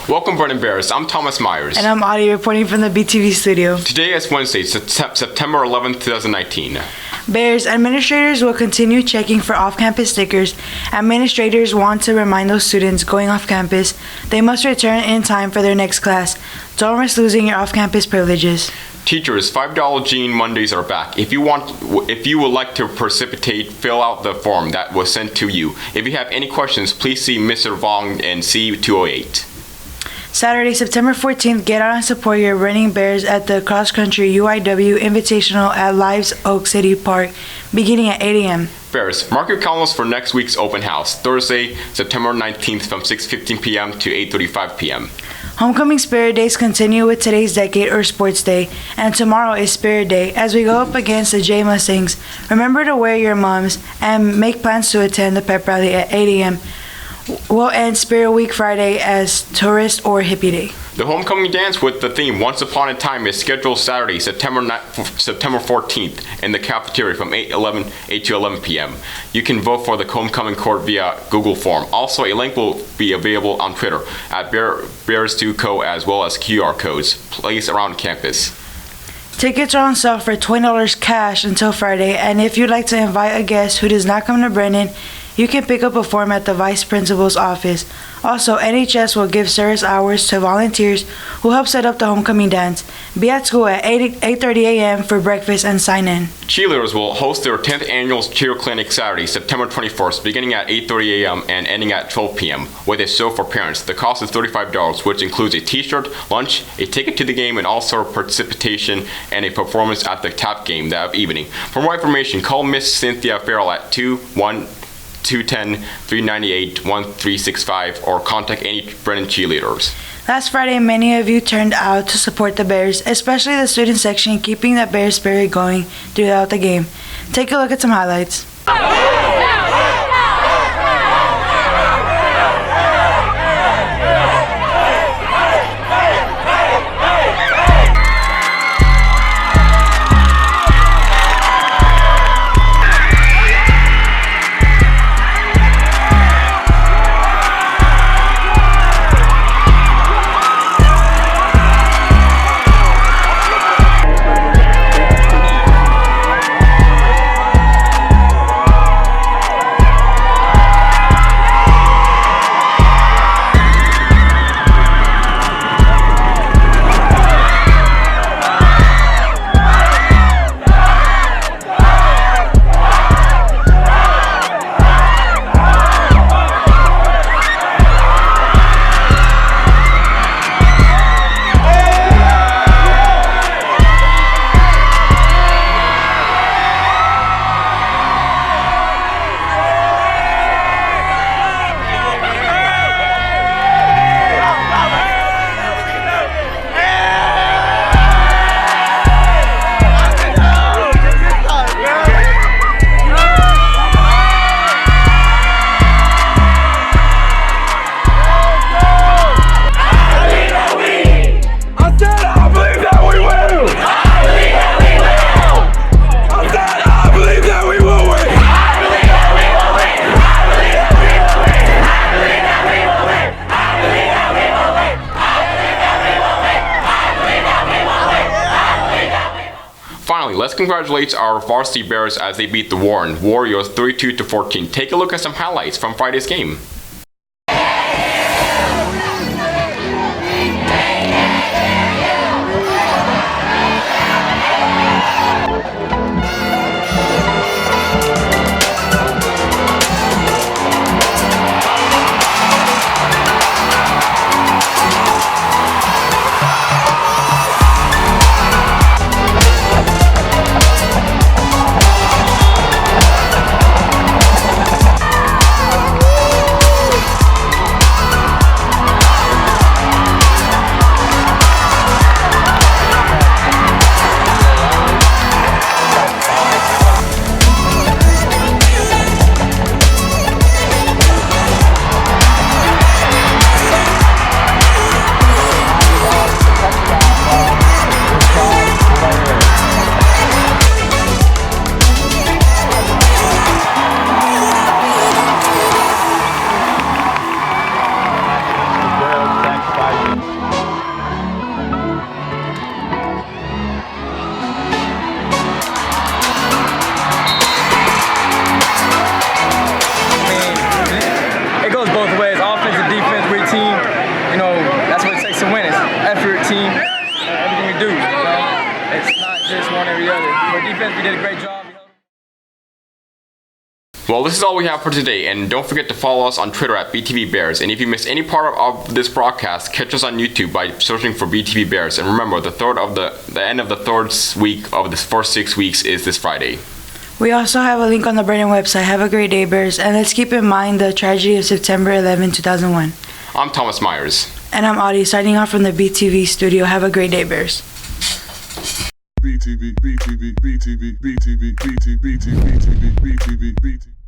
Welcome, Brennan Bears. I'm Thomas Myers. And I'm Audie reporting from the BTV studio. Today is Wednesday, September 11th, 2019. Bears administrators will continue checking for off-campus stickers. Administrators want to remind those students going off campus they must return in time for their next class. Don't risk losing your off-campus privileges. Teachers, $5 Gene Mondays are back. If you would like to participate, fill out the form that was sent to you. If you have any questions, please see Mr. Vong in C208. Saturday, September 14th, get out and support your running Bears at the Cross Country UIW Invitational at Lives Oak City Park, beginning at 8 a.m. Bears, mark your calendars for next week's open house, Thursday, September 19th from 6:15 p.m. to 8:35 p.m. Homecoming Spirit Days continue with today's Decade or Sports Day, and tomorrow is Spirit Day as we go up against the J Mustangs. Remember to wear your mums and make plans to attend the pep rally at 8 a.m. We'll end Spirit Week Friday as Tourist or Hippie Day. The homecoming dance with the theme Once Upon a Time is scheduled Saturday, September 14th in the cafeteria from 8 to 11 p.m. You can vote for the homecoming court via Google form. Also, a link will be available on Twitter at Bears2Co as well as QR codes placed around campus. Tickets are on sale for $20 cash until Friday, and if you'd like to invite a guest who does not come to Brennan, you can pick up a form at the Vice Principal's office. Also, NHS will give service hours to volunteers who help set up the homecoming dance. Be at school at 8:30 a.m. for breakfast and sign in. Cheerleaders will host their 10th annual cheer clinic Saturday, September 21st, beginning at 8:30 a.m. and ending at 12 p.m. with a show for parents. The cost is $35, which includes a t-shirt, lunch, a ticket to the game, and also participation and a performance at the tap game that evening. For more information, call Miss Cynthia Farrell at 210-398-1365 or contact any Brennan cheerleaders. Last Friday, many of you turned out to support the Bears, especially the student section, keeping the Bears spirit going throughout the game. Take a look at some highlights. Finally, let's congratulate our varsity Bears as they beat the Warren Warriors 32-14. Take a look at some highlights from Friday's game. Well, this is all we have for today, and don't forget to follow us on Twitter at BTV Bears. And if you missed any part of this broadcast, catch us on YouTube by searching for BTV Bears. And remember, the end of the third week of the first 6 weeks is this Friday. We also have a link on the Brennan website. Have a great day, Bears. And let's keep in mind the tragedy of September 11, 2001. I'm Thomas Myers. And I'm Audie, signing off from the BTV studio. Have a great day, Bears. BTV, BTV, BTV, BTV, BTV, BTV, BTV, BTV, BTV.